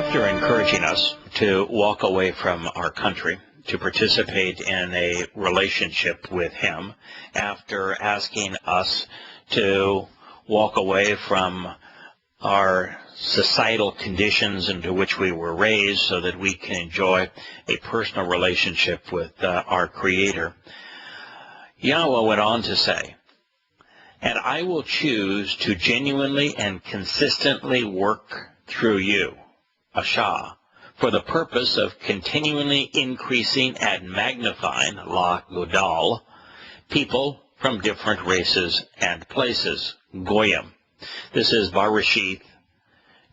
After encouraging us to walk away from our country, to participate in a relationship with Him, after asking us to walk away from our societal conditions into which we were raised so that we can enjoy a personal relationship with our Creator, Yahowah went on to say, "And I will choose to genuinely and consistently work through you, Ashah, for the purpose of continually increasing and magnifying, la godal, people from different races and places, goyim." This is Bereshith,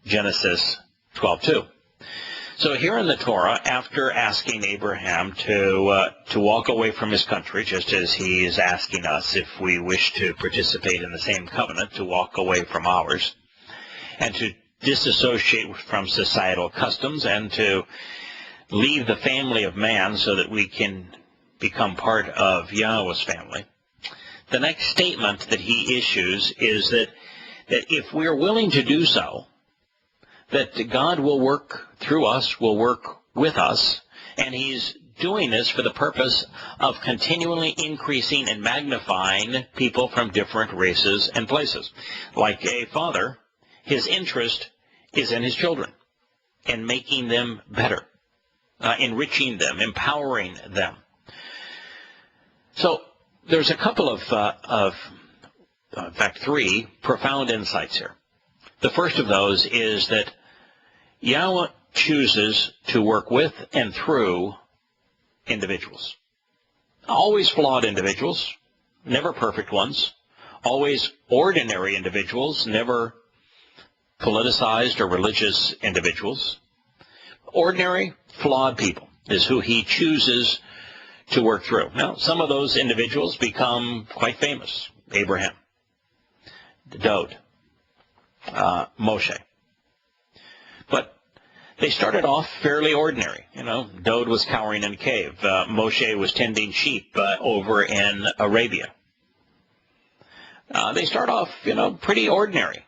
Genesis 12:2. So here in the Torah, after asking Abraham to walk away from his country, just as he is asking us, if we wish to participate in the same covenant, to walk away from ours, and to disassociate from societal customs, and to leave the family of man so that we can become part of Yahowah's family, the next statement that he issues is that if we're willing to do so, that God will work through us, will work with us, and He's doing this for the purpose of continually increasing and magnifying people from different races and places. Like a father, his interest is in his children, in making them better, enriching them, empowering them. So there's a couple of in fact, three profound insights here. The first of those is that Yahowah chooses to work with and through individuals. Always flawed individuals, never perfect ones. Always ordinary individuals, never politicized or religious individuals. Ordinary, flawed people is who He chooses to work through. Now, some of those individuals become quite famous. Abraham, Daud, Moshe. But they started off fairly ordinary. Daud was cowering in a cave. Moshe was tending sheep over in Arabia. They start off, pretty ordinary.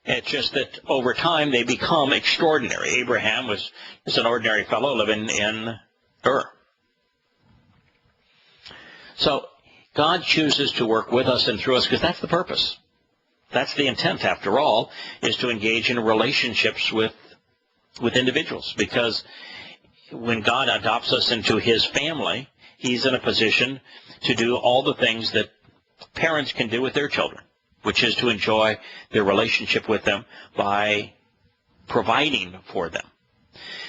It's just that over time they become extraordinary. Abraham was just an ordinary fellow living in Ur. So God chooses to work with us and through us because that's the purpose. That's the intent, after all, is to engage in relationships with individuals. Because when God adopts us into His family, He's in a position to do all the things that parents can do with their children, which is to enjoy their relationship with them by providing for them.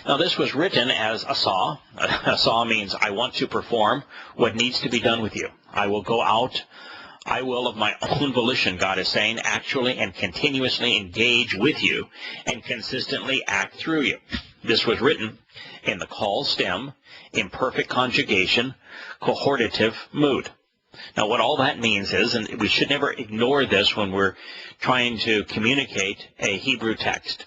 Now, this was written as Asah. Asah means I want to perform what needs to be done with you. I will go out. I will, of my own volition, God is saying, actually and continuously engage with you and consistently act through you. This was written in the call stem, imperfect conjugation, cohortative mood. Now, what all that means is, and we should never ignore this when we're trying to communicate a Hebrew text,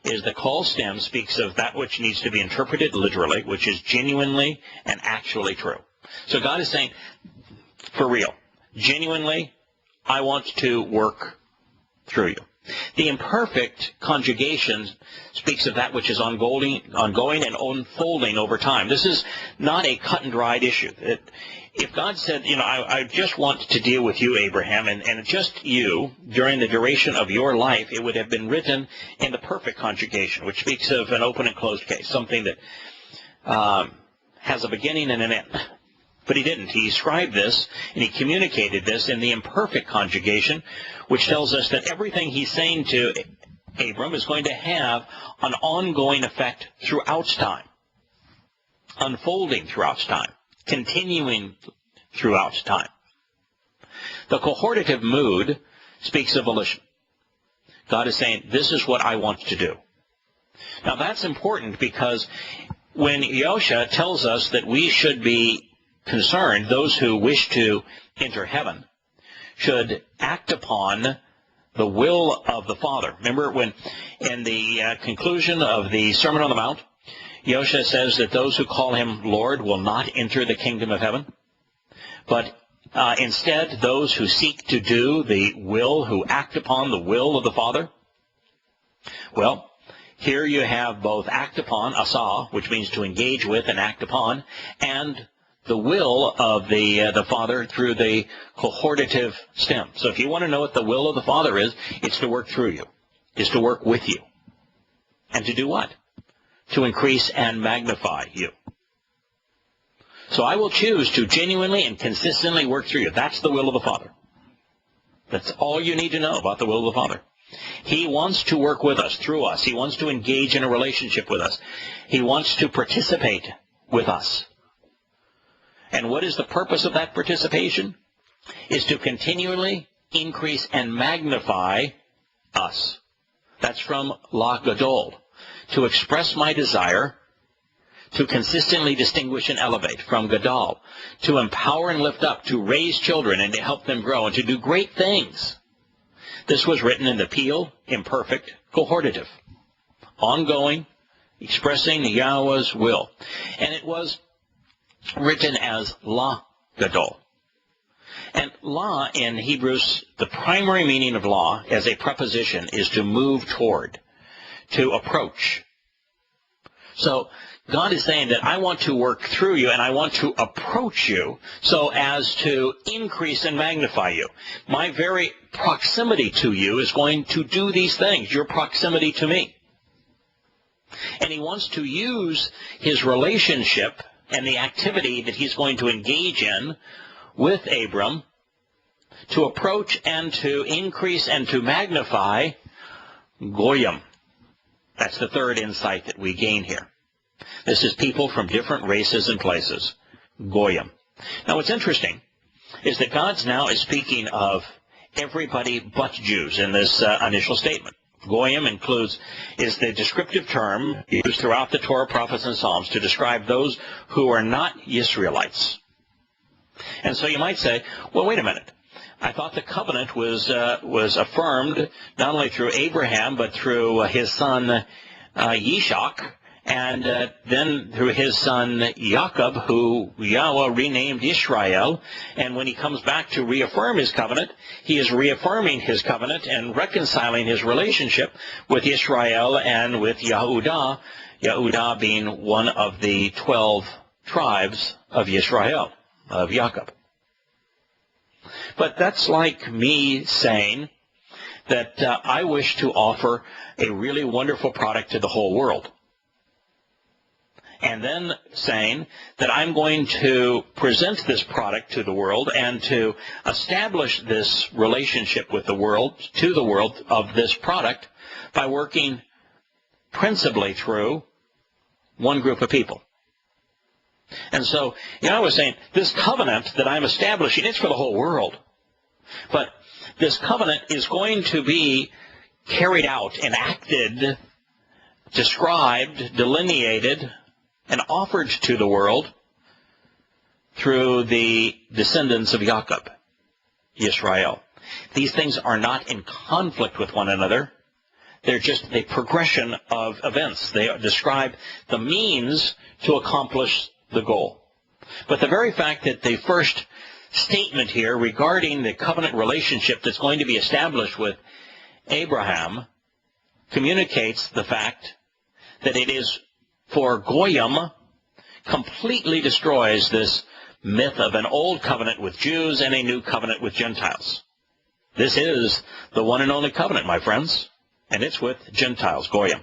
is the call stem speaks of that which needs to be interpreted literally, which is genuinely and actually true. So God is saying, for real, genuinely, I want to work through you. The imperfect conjugation speaks of that which is ongoing and unfolding over time. This is not a cut and dried issue. If God said, I just want to deal with you, Abraham, and just you, during the duration of your life, it would have been written in the perfect conjugation, which speaks of an open and closed case, something that has a beginning and an end. But He didn't. He scribed this, and He communicated this in the imperfect conjugation, which tells us that everything He's saying to Abram is going to have an ongoing effect throughout time, unfolding throughout time, continuing throughout time. The cohortative mood speaks of volition. God is saying, this is what I want to do. Now that's important because when Yahowah tells us that we should be concerned, those who wish to enter heaven should act upon the will of the Father. Remember when in the conclusion of the Sermon on the Mount, Yahowah says that those who call Him Lord will not enter the kingdom of heaven, but instead those who seek to do the will, who act upon the will of the Father. Well, Here you have both act upon, asa, which means to engage with and act upon, and the will of the Father through the cohortative stem. So if you want to know what the will of the Father is, it's to work through you. It's to work with you. And to do what? To increase and magnify you. So I will choose to genuinely and consistently work through you. That's the will of the Father. That's all you need to know about the will of the Father. He wants to work with us, through us. He wants to engage in a relationship with us. He wants to participate with us. And what is the purpose of that participation? Is to continually increase and magnify us. That's from La Gadol. To express my desire, to consistently distinguish and elevate, from Gadol. To empower and lift up, to raise children and to help them grow, and to do great things. This was written in the Peel, imperfect, cohortative. Ongoing, expressing Yahowah's will. And it was written as La Gadol. And la in Hebrews, the primary meaning of la as a preposition is to move toward, to approach. So God is saying that I want to work through you and I want to approach you so as to increase and magnify you. My very proximity to you is going to do these things, your proximity to me. And he wants to use his relationship and the activity that he's going to engage in with Abram to approach and to increase and to magnify Goyim. That's the third insight that we gain here. This is people from different races and places. Goyim. Now what's interesting is that God now is speaking of everybody but Jews in this initial statement. Goyim is the descriptive term used throughout the Torah, prophets, and Psalms to describe those who are not Israelites. And so you might say, well, wait a minute. I thought the covenant was affirmed not only through Abraham, but through his son Yishak, and then through his son Jacob, who Yahowah renamed Israel. And when he comes back to reaffirm his covenant, he is reaffirming his covenant and reconciling his relationship with Israel and with Yehudah, Yehudah being one of the 12 tribes of Israel, of Jacob. But that's like me saying that I wish to offer a really wonderful product to the whole world. And then saying that I'm going to present this product to the world and to establish this relationship with the world, to the world of this product by working principally through one group of people. And so, I was saying, this covenant that I'm establishing, it's for the whole world. But this covenant is going to be carried out, enacted, described, delineated, and offered to the world through the descendants of Jacob, Israel. These things are not in conflict with one another. They're just a progression of events. They describe the means to accomplish the goal. But the very fact that the first statement here regarding the covenant relationship that's going to be established with Abraham communicates the fact that it is for Goyim, completely destroys this myth of an old covenant with Jews and a new covenant with Gentiles. This is the one and only covenant, my friends, and it's with Gentiles, Goyim.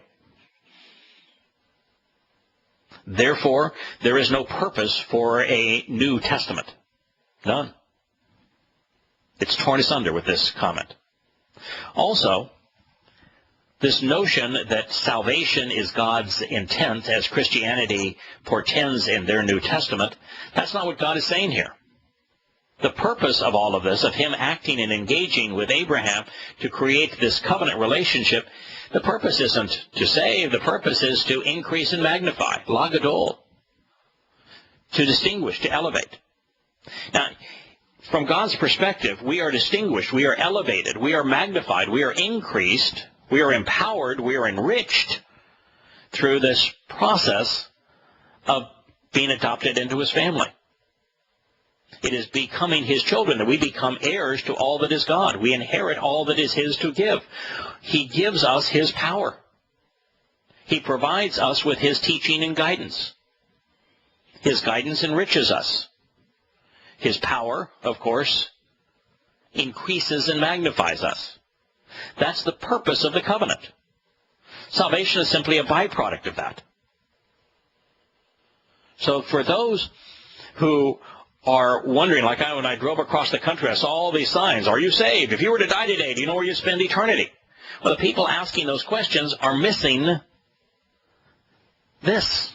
Therefore, there is no purpose for a New Testament. None. It's torn asunder with this comment. Also, this notion that salvation is God's intent, as Christianity portends in their New Testament, that's not what God is saying here. The purpose of all of this, of him acting and engaging with Abraham to create this covenant relationship, the purpose isn't to save, the purpose is to increase and magnify, la gadol, to distinguish, to elevate. Now, from God's perspective, we are distinguished, we are elevated, we are magnified, we are increased, we are empowered, we are enriched through this process of being adopted into his family. It is becoming his children that we become heirs to all that is God. We inherit all that is his to give. He gives us his power. He provides us with his teaching and guidance. His guidance enriches us. His power, of course, increases and magnifies us. That's the purpose of the covenant. Salvation is simply a byproduct of that. So for those who are wondering, like when I drove across the country, I saw all these signs. Are you saved? If you were to die today, do you know where you spend eternity? Well, the people asking those questions are missing this.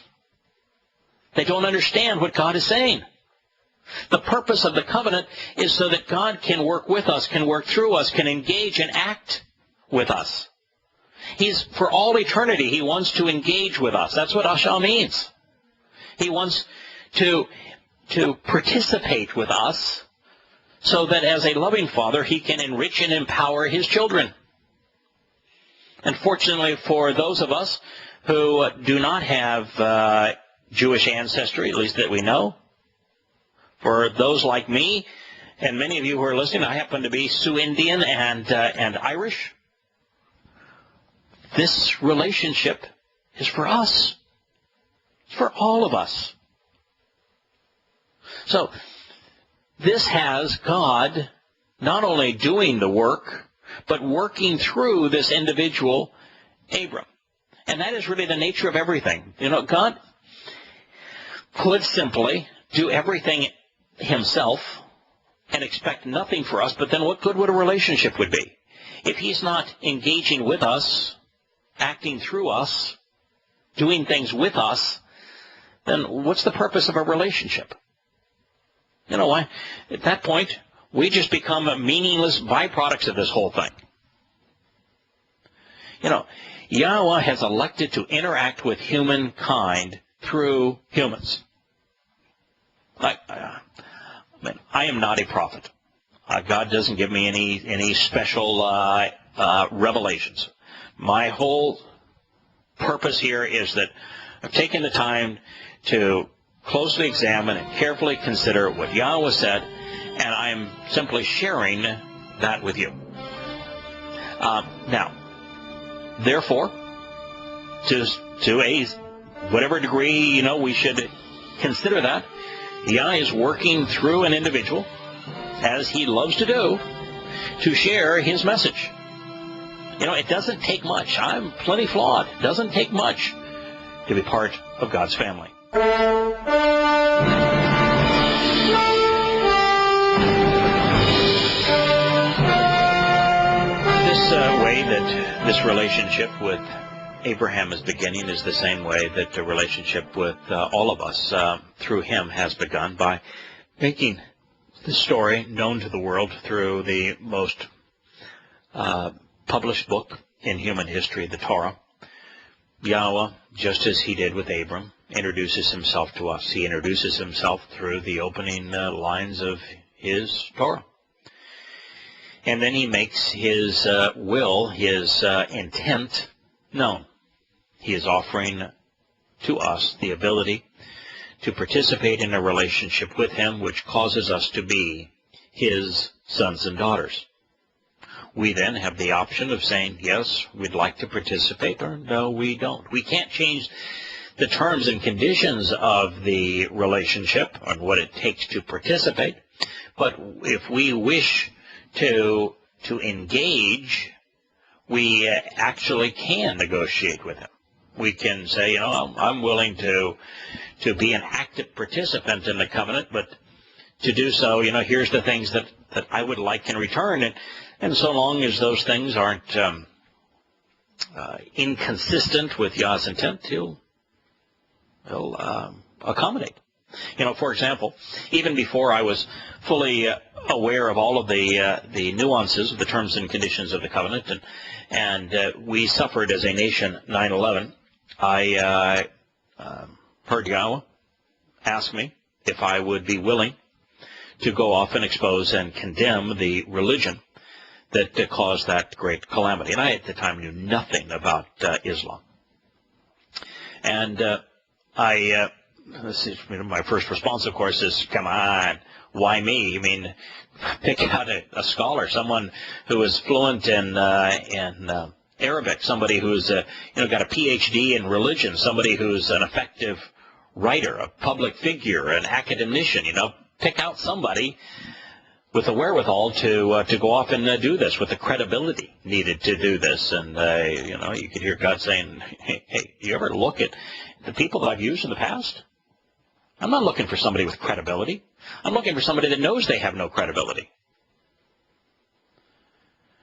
They don't understand what God is saying. The purpose of the covenant is so that God can work with us, can work through us, can engage and act with us. For all eternity, he wants to engage with us. That's what Ashah means. He wants to participate with us so that as a loving father, he can enrich and empower his children. And fortunately for those of us who do not have Jewish ancestry, at least that we know, for those like me and many of you who are listening, I happen to be Sioux Indian and Irish. This relationship is for us. It's for all of us. So this has God not only doing the work, but working through this individual, Abram. And that is really the nature of everything. You know, God could simply do everything himself and expect nothing for us, but then what good would a relationship would be? If he's not engaging with us, acting through us, doing things with us, then what's the purpose of a relationship? You know why? At that point, we just become meaningless byproducts of this whole thing. You know, Yahowah has elected to interact with humankind through humans. I am not a prophet. God doesn't give me any special revelations. My whole purpose here is that I've taken the time to closely examine and carefully consider what Yahowah said, and I'm simply sharing that with you. Now, therefore, to a whatever degree, we should consider that, Yah is working through an individual, as he loves to do, to share his message. It doesn't take much. I'm plenty flawed. It doesn't take much to be part of God's family. This way that this relationship with Abraham is beginning is the same way that the relationship with all of us through him has begun, by making the story known to the world through the most published book in human history, the Torah. Yahowah, just as he did with Abram, introduces himself to us. He introduces himself through the opening lines of his Torah. And then he makes his will, his intent known. He is offering to us the ability to participate in a relationship with him, which causes us to be his sons and daughters. We then have the option of saying, yes, we'd like to participate, or no, we don't. We can't change the terms and conditions of the relationship and what it takes to participate, but if we wish to engage, we actually can negotiate with him. We can say, I'm willing to be an active participant in the covenant, but to do so, here's the things that I would like in return. And so long as those things aren't inconsistent with Yah's intent, he'll accommodate. For example, even before I was fully aware of all of the nuances of the terms and conditions of the covenant, and we suffered as a nation 9/11, I heard Yahowah ask me if I would be willing to go off and expose and condemn the religion that caused that great calamity. And I at the time knew nothing about Islam. And my first response, of course, is, come on, why me? You mean, pick out a scholar, someone who is fluent in Arabic, somebody who's got a PhD in religion, somebody who's an effective writer, a public figure, an academician. Pick out somebody with the wherewithal to go off and do this, with the credibility needed to do this. And you could hear God saying, hey, you ever look at the people that I've used in the past? I'm not looking for somebody with credibility. I'm looking for somebody that knows they have no credibility.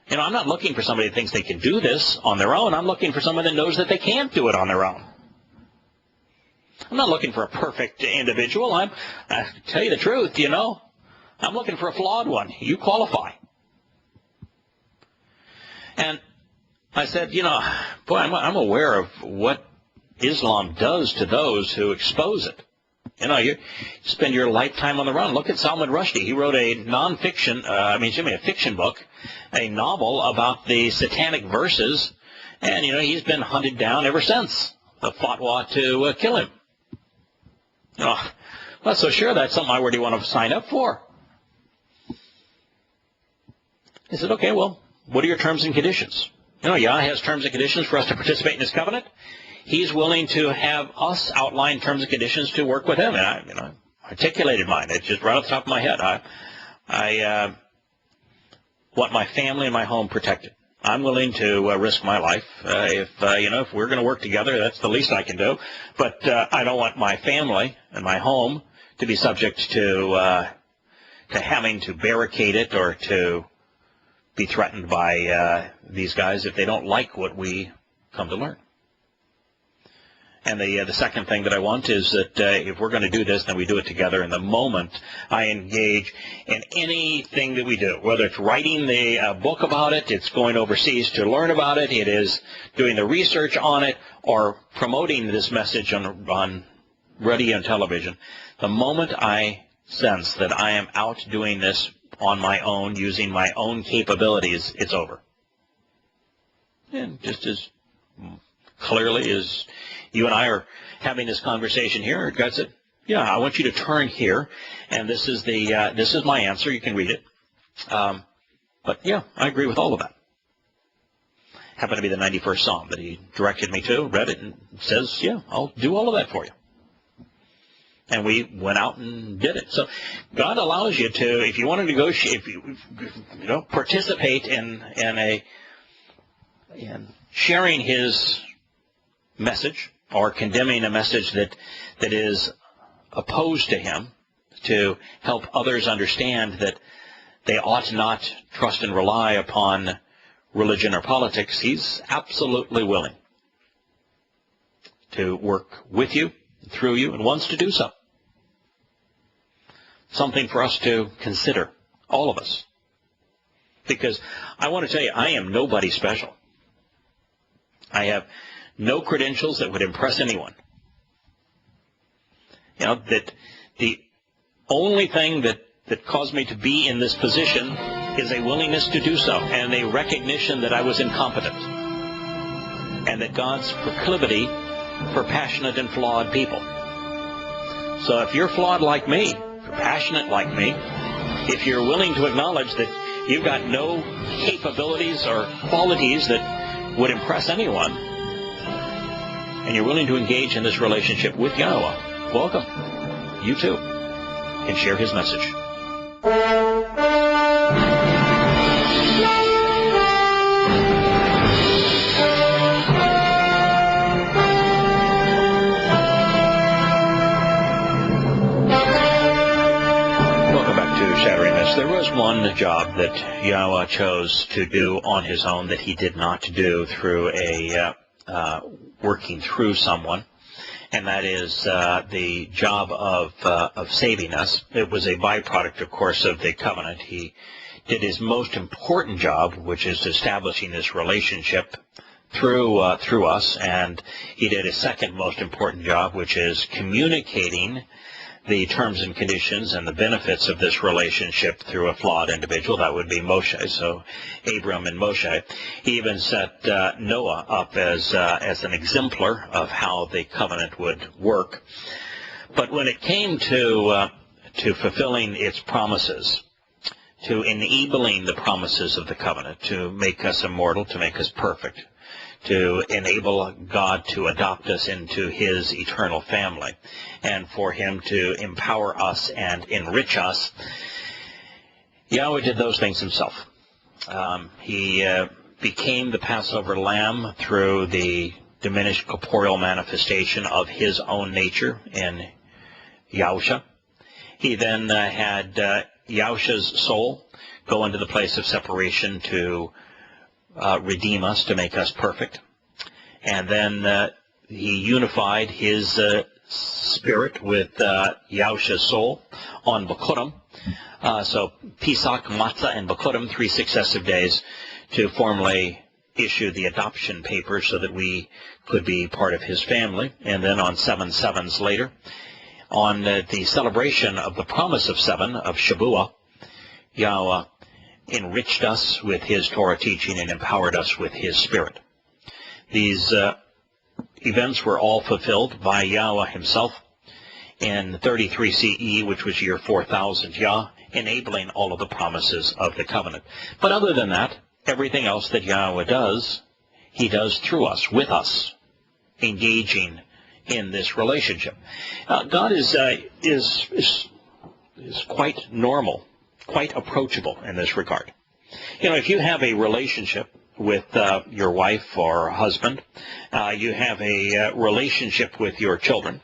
I'm not looking for somebody that thinks they can do this on their own. I'm looking for someone that knows that they can't do it on their own. I'm not looking for a perfect individual. I tell you the truth, I'm looking for a flawed one. You qualify. And I said, boy, I'm aware of what Islam does to those who expose it. You spend your lifetime on the run. Look at Salman Rushdie. He wrote a a fiction book, a novel about the satanic verses, and, he's been hunted down ever since. The fatwa to kill him. I'm not so sure that's something I really want to sign up for. He said, okay, well, what are your terms and conditions? Yah has terms and conditions for us to participate in his covenant. He's willing to have us outline terms and conditions to work with him. And I articulated mine. It's just right off the top of my head. I want my family and my home protected. I'm willing to risk my life. If we're going to work together, that's the least I can do. But I don't want my family and my home to be subject to having to barricade it or to be threatened by these guys if they don't like what we come to learn. And the second thing that I want is that if we're going to do this, then we do it together. And the moment I engage in anything that we do, whether it's writing the book about it, it's going overseas to learn about it, it is doing the research on it, or promoting this message on radio and television, the moment I sense that I am out doing this on my own, using my own capabilities, it's over. And just as clearly as you and I are having this conversation here, God said, yeah, I want you to turn here, and this is my answer. You can read it. But yeah, I agree with all of that. Happened to be the 91st Psalm that he directed me to, read it, and says, yeah, I'll do all of that for you. And we went out and did it. So God allows you to, if you want to negotiate, if you participate in sharing his message or condemning a message that is opposed to him, to help others understand that they ought not trust and rely upon religion or politics, he's absolutely willing to work with you, through you, and wants to do so. Something for us to consider, all of us. Because I want to tell you, I am nobody special. I have no credentials that would impress anyone. That the only thing that caused me to be in this position is a willingness to do so, and a recognition that I was incompetent, and that God's proclivity for passionate and flawed people. So if you're flawed like me, if you're passionate like me, if you're willing to acknowledge that you've got no capabilities or qualities that would impress anyone, and you're willing to engage in this relationship with Yahowah, welcome. You too can share his message. Shattering Myths. There was one job that Yahowah chose to do on his own that he did not do through working through someone, and that is the job of saving us. It was a byproduct, of course, of the covenant. He did his most important job, which is establishing this relationship through us, and he did his second most important job, which is communicating the terms and conditions and the benefits of this relationship through a flawed individual. That would be Moshe. So Abram and Moshe. He even set Noah up as an exemplar of how the covenant would work. But when it came to fulfilling its promises, to enabling the promises of the covenant, to make us immortal, to make us perfect, to enable God to adopt us into his eternal family, and for him to empower us and enrich us. Yahweh did those things himself. He became the Passover lamb through the diminished corporeal manifestation of his own nature in Yahusha. He then had Yahusha's soul go into the place of separation to redeem us, to make us perfect. And then he unified his spirit with Yahusha's soul on Bikurim. So Pesach, Matzah, and Bikurim, 3 successive days to formally issue the adoption papers so that we could be part of his family. And then on 7 sevens later, on the celebration of the promise of 7, of Shavuah, Yahweh enriched us with his Torah teaching and empowered us with his spirit. These events were all fulfilled by Yahweh himself in 33 CE, which was year 4000 Yah, enabling all of the promises of the covenant. But other than that, everything else that Yahweh does, he does through us, with us, engaging in this relationship. God is quite normal, quite approachable in this regard. You know, if you have a relationship with your wife or husband, you have a relationship with your children.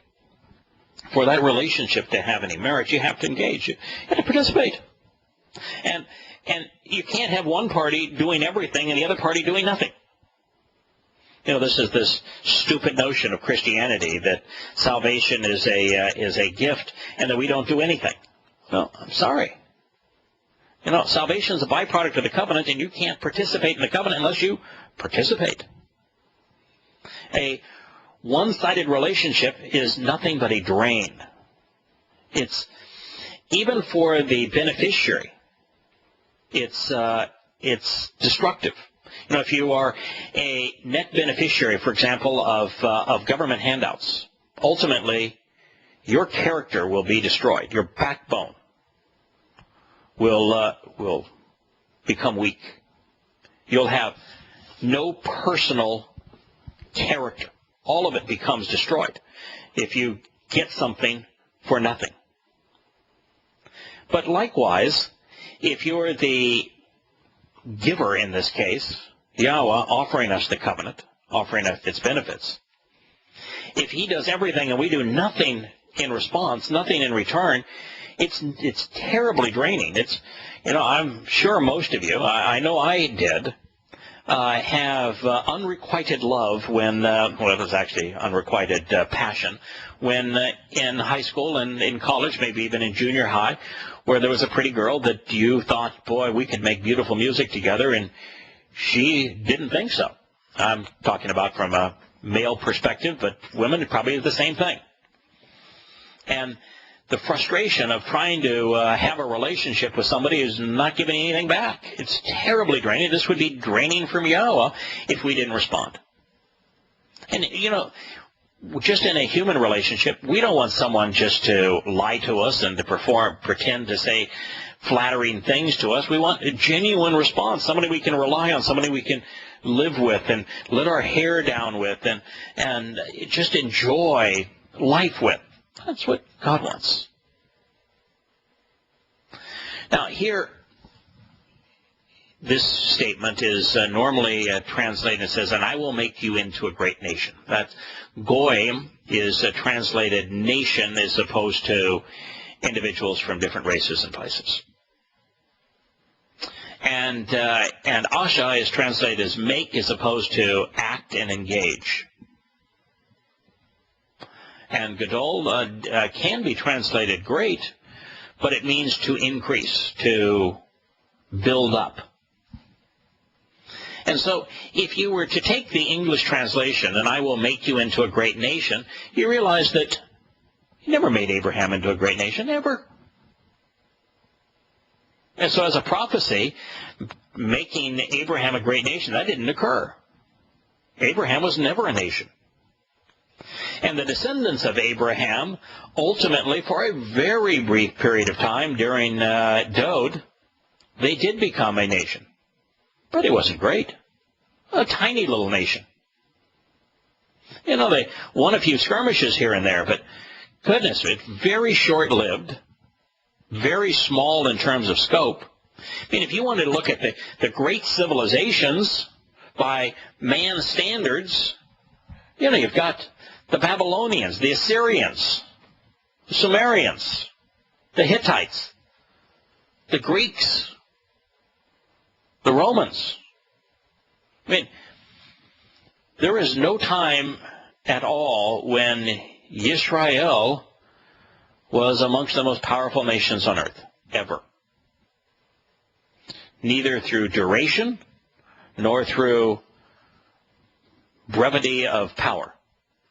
For that relationship to have any merit, you have to engage. You have to participate. And you can't have one party doing everything and the other party doing nothing. You know, this is this stupid notion of Christianity that salvation is a gift and that we don't do anything. Well, I'm sorry. You know, salvation is a byproduct of the covenant, and you can't participate in the covenant unless you participate. A one-sided relationship is nothing but a drain. It's, even for the beneficiary, it's destructive. You know, if you are a net beneficiary, for example, of government handouts, ultimately your character will be destroyed. Your backbone will become weak. You'll have no personal character. All of it becomes destroyed if you get something for nothing. But likewise, if you're the giver in this case, Yahweh offering us the covenant, offering us its benefits, if he does everything and we do nothing in response, nothing in return, it's terribly draining. It's, you know, I'm sure most of you, I know I did, have unrequited love when, well, it was actually unrequited passion, when in high school and in college, maybe even in junior high, where there was a pretty girl that you thought, boy, we could make beautiful music together, and she didn't think so. I'm talking about from a male perspective, but women probably do the same thing. And the frustration of trying to have a relationship with somebody who's not giving anything back. It's terribly draining. This would be draining from Yahweh if we didn't respond. And, you know, just in a human relationship, we don't want someone just to lie to us and to pretend to say flattering things to us. We want a genuine response, somebody we can rely on, somebody we can live with and let our hair down with and just enjoy life with. That's what God wants. Now here, this statement is normally translated, it says, and I will make you into a great nation. That goyim is translated nation as opposed to individuals from different races and places. And Asha is translated as make as opposed to act and engage. And Gadol can be translated great, but it means to increase, to build up. And so if you were to take the English translation, and I will make you into a great nation, you realize that he never made Abraham into a great nation, ever. And so as a prophecy, making Abraham a great nation, that didn't occur. Abraham was never a nation. And the descendants of Abraham, ultimately, for a very brief period of time during Dode, they did become a nation. But it wasn't great. A tiny little nation. They won a few skirmishes here and there, but goodness, it's very short-lived, very small in terms of scope. I mean, if you wanted to look at the great civilizations by man's standards, you've got the Babylonians, the Assyrians, the Sumerians, the Hittites, the Greeks, the Romans. I mean, there is no time at all when Yisrael was amongst the most powerful nations on earth, ever. Neither through duration nor through brevity of power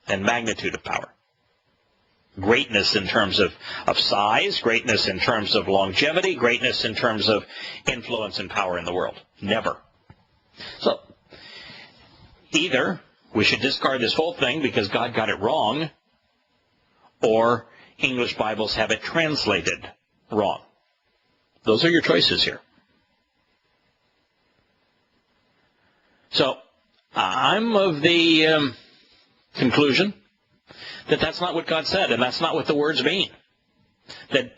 and magnitude of power. Greatness in terms of size, greatness in terms of longevity, greatness in terms of influence and power in the world. Never. So, either we should discard this whole thing because God got it wrong, or English Bibles have it translated wrong. Those are your choices here. So, I'm of the conclusion that that's not what God said, and that's not what the words mean. That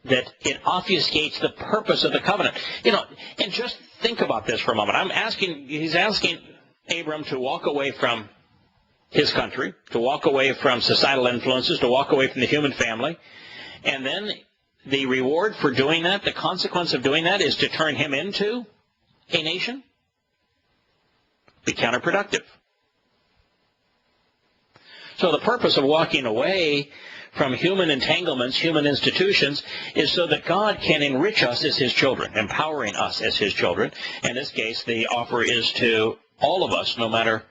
it obfuscates the purpose of the covenant. And just think about this for a moment. He's asking Abram to walk away from his country, to walk away from societal influences, to walk away from the human family. And then the reward for doing that, the consequence of doing that, is to turn him into a nation? Be counterproductive. So the purpose of walking away from human entanglements, human institutions, is so that God can enrich us as his children, empowering us as his children. In this case, the offer is to all of us, no matter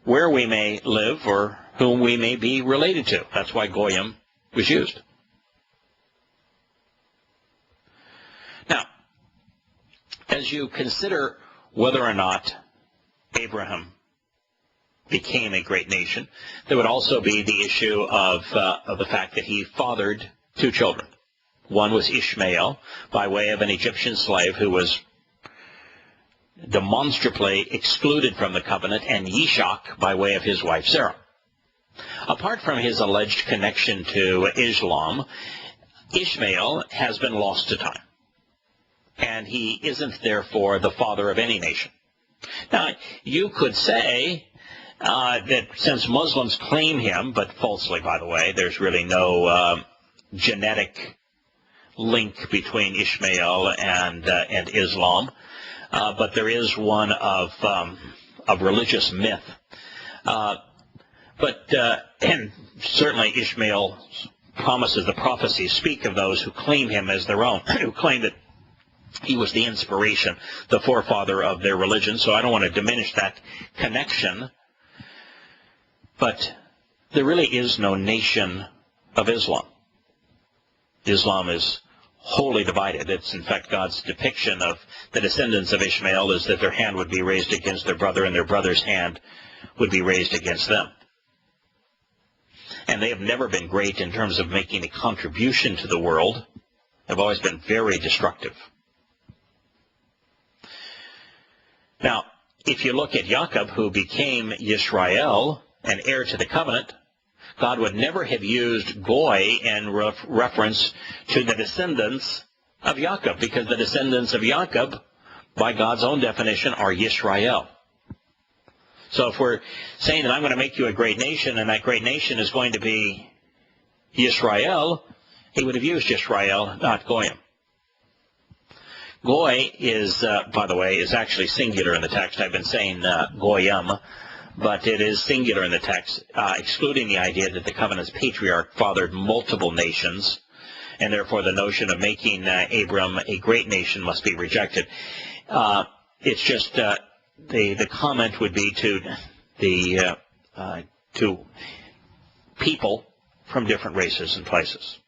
where we may live or whom we may be related to. That's why Goyim was used. Now, as you consider whether or not Abraham became a great nation, there would also be the issue of the fact that he fathered two children. One was Ishmael, by way of an Egyptian slave who was demonstrably excluded from the covenant, and Yishak, by way of his wife Sarah. Apart from his alleged connection to Islam, Ishmael has been lost to time, and he isn't therefore the father of any nation. Now, you could say that since Muslims claim him, but falsely, by the way, there's really no genetic link between Ishmael and Islam, but there is one of religious myth. And certainly Ishmael's promises, the prophecies, speak of those who claim him as their own, who claim that he was the inspiration, the forefather of their religion. So I don't want to diminish that connection. But there really is no nation of Islam. Islam is wholly divided. It's in fact God's depiction of the descendants of Ishmael is that their hand would be raised against their brother and their brother's hand would be raised against them. And they have never been great in terms of making a contribution to the world. They've always been very destructive. Now, if you look at Jacob, who became Yisrael, an heir to the covenant, God would never have used Goy in reference to the descendants of Jacob, because the descendants of Jacob, by God's own definition, are Yisrael. So if we're saying that I'm going to make you a great nation, and that great nation is going to be Yisrael, he would have used Yisrael, not Goyim. Goy is, by the way, is actually singular in the text. I've been saying Goyim, but it is singular in the text, excluding the idea that the covenant's patriarch fathered multiple nations, and therefore the notion of making Abram a great nation must be rejected. It's just the comment would be to to people from different races and places.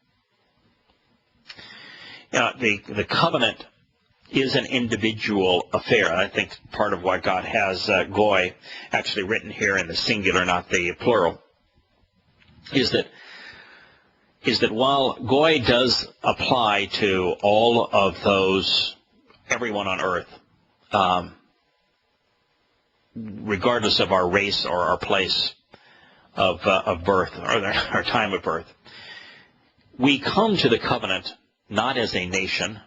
The covenant is an individual affair. I think part of why God has Goy actually written here in the singular, not the plural, is that while Goy does apply to all of those, everyone on earth, regardless of our race or our place of birth or our time of birth. We come to the covenant not as a nation,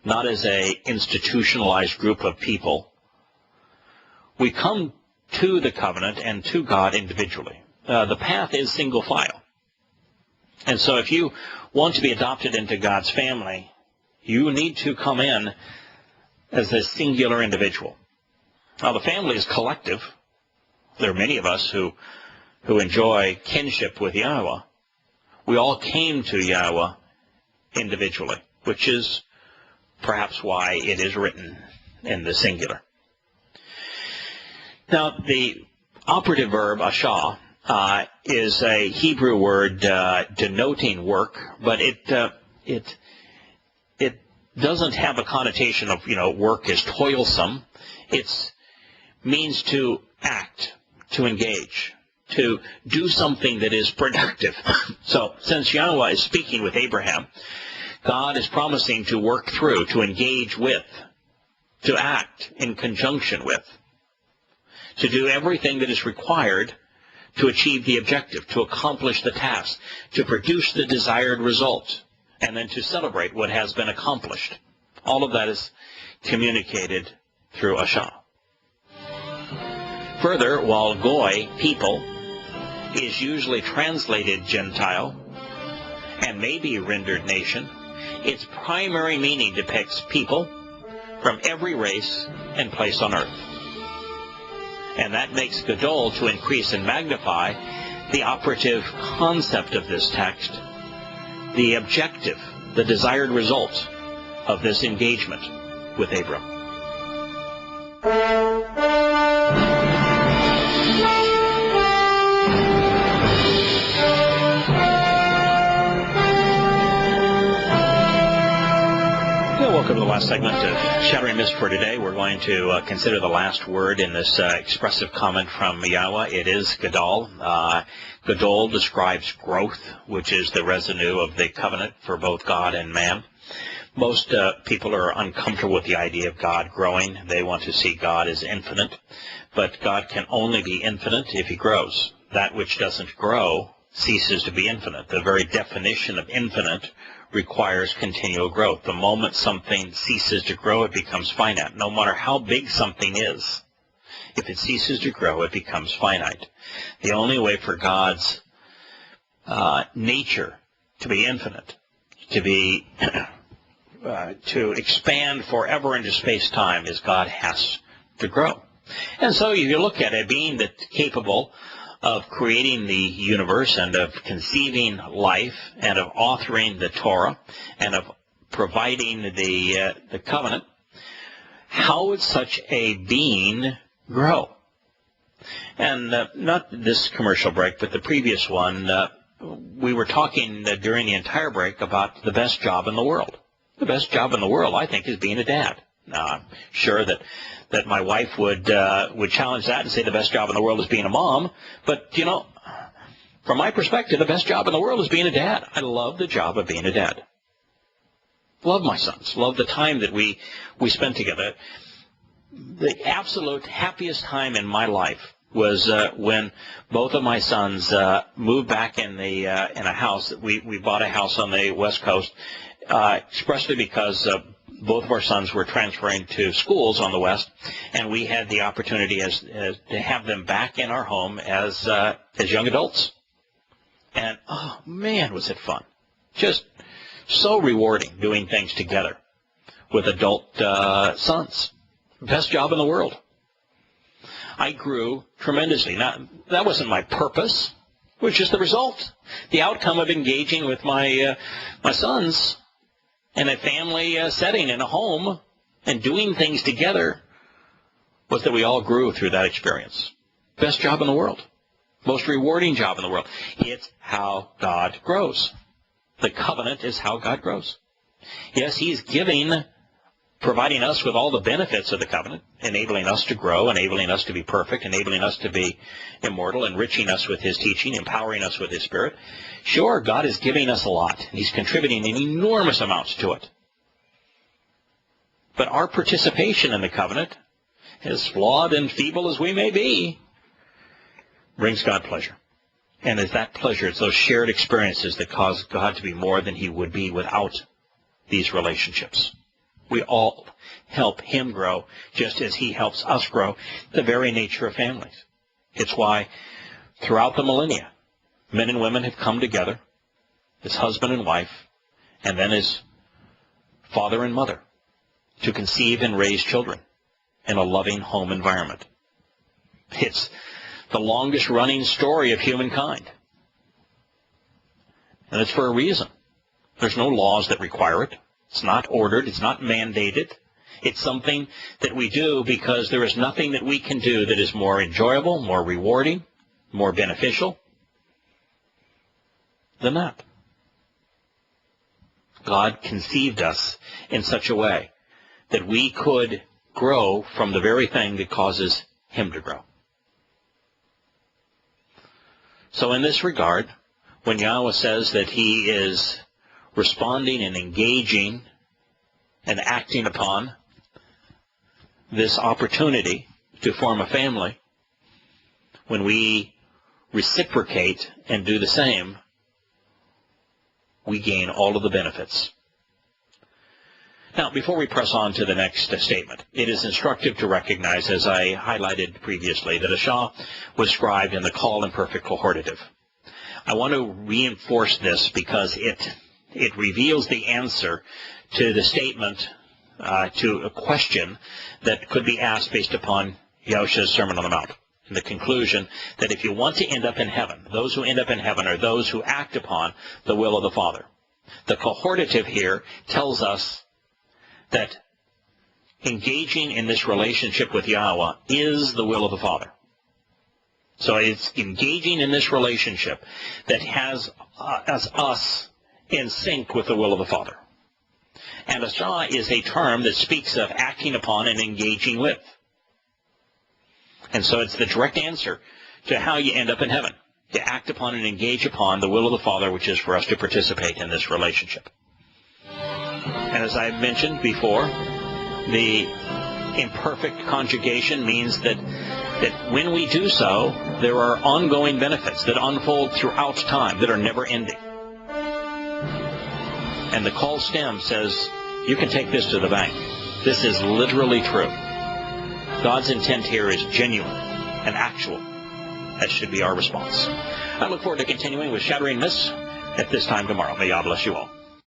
not as a institutionalized group of people. We come to the covenant and to God individually. The path is single file. And so if you want to be adopted into God's family, you need to come in as a singular individual. Now, the family is collective. There are many of us who enjoy kinship with Yahowah. We all came to Yahowah individually, which is perhaps why it is written in the singular. Now, the operative verb, ashah, is a Hebrew word denoting work, but it doesn't have a connotation of, work is toilsome. It means to act, to engage, to do something that is productive. So since Yahowah is speaking with Abraham, God is promising to work through, to engage with, to act in conjunction with, to do everything that is required to achieve the objective, to accomplish the task, to produce the desired result, and then to celebrate what has been accomplished. All of that is communicated through ashah. Further, while goy, people, is usually translated Gentile and may be rendered nation, its primary meaning depicts people from every race and place on earth. And that makes gadol to increase and magnify the operative concept of this text, the objective, the desired result of this engagement with Abram. Welcome to the last segment of Shattering Myths for today. We're going to consider the last word in this expressive comment from Yahowah. It is gadol. Gadol describes growth, which is the residue of the covenant for both God and man. Most people are uncomfortable with the idea of God growing. They want to see God as infinite. But God can only be infinite if he grows. That which doesn't grow ceases to be infinite. The very definition of infinite requires continual growth. The moment something ceases to grow, it becomes finite. No matter how big something is, if it ceases to grow, it becomes finite. The only way for God's nature to be infinite, to be to expand forever into space-time, is God has to grow. And so if you look at a being that's capable of creating the universe and of conceiving life and of authoring the Torah and of providing the covenant, how would such a being grow? And not this commercial break, but the previous one, we were talking during the entire break about the best job in the world. The best job in the world, I think, is being a dad. Now, I'm sure that my wife would challenge that and say the best job in the world is being a mom. But, from my perspective, the best job in the world is being a dad. I love the job of being a dad. Love my sons. Love the time that we spent together. The absolute happiest time in my life was when both of my sons moved back in a house. We bought a house on the West Coast expressly because both of our sons were transferring to schools on the West, and we had the opportunity to have them back in our home as young adults. And, oh, man, was it fun. Just so rewarding doing things together with adult sons. Best job in the world. I grew tremendously. Now, that wasn't my purpose. It was just the result. The outcome of engaging with my sons in a family setting, in a home, and doing things together was that we all grew through that experience. Best job in the world. Most rewarding job in the world. It's how God grows. The covenant is how God grows. Yes, he's providing us with all the benefits of the covenant, enabling us to grow, enabling us to be perfect, enabling us to be immortal, enriching us with his teaching, empowering us with his Spirit. Sure, God is giving us a lot. He's contributing in enormous amounts to it. But our participation in the covenant as flawed and feeble as we may be, brings God pleasure. And it's that pleasure, it's those shared experiences that cause God to be more than he would be without these relationships. We all help him grow just as he helps us grow, the very nature of families. It's why throughout the millennia, men and women have come together as husband and wife, and then as father and mother, to conceive and raise children in a loving home environment. It's the longest running story of humankind. And it's for a reason. There's no laws that require it. It's not ordered. It's not mandated. It's something that we do because there is nothing that we can do that is more enjoyable, more rewarding, more beneficial than that. God conceived us in such a way that we could grow from the very thing that causes him to grow. So in this regard, when Yahowah says that he is responding and engaging and acting upon this opportunity to form a family, when we reciprocate and do the same, we gain all of the benefits. Now, before we press on to the next statement, it is instructive to recognize, as I highlighted previously, that a Shah was scribed in the call imperfect cohortative. I want to reinforce this because it reveals the answer to the statement, to a question that could be asked based upon Yahushua's Sermon on the Mount. And the conclusion that if you want to end up in heaven, those who end up in heaven are those who act upon the will of the Father. The cohortative here tells us that engaging in this relationship with Yahowah is the will of the Father. So it's engaging in this relationship that has us in sync with the will of the Father. And a Shah is a term that speaks of acting upon and engaging with. And so it's the direct answer to how you end up in heaven, to act upon and engage upon the will of the Father, which is for us to participate in this relationship. And as I mentioned before, the imperfect conjugation means that when we do so, there are ongoing benefits that unfold throughout time that are never ending. And the call stem says, you can take this to the bank. This is literally true. God's intent here is genuine and actual. That should be our response. I look forward to continuing with Shattering Myths at this time tomorrow. May God bless you all.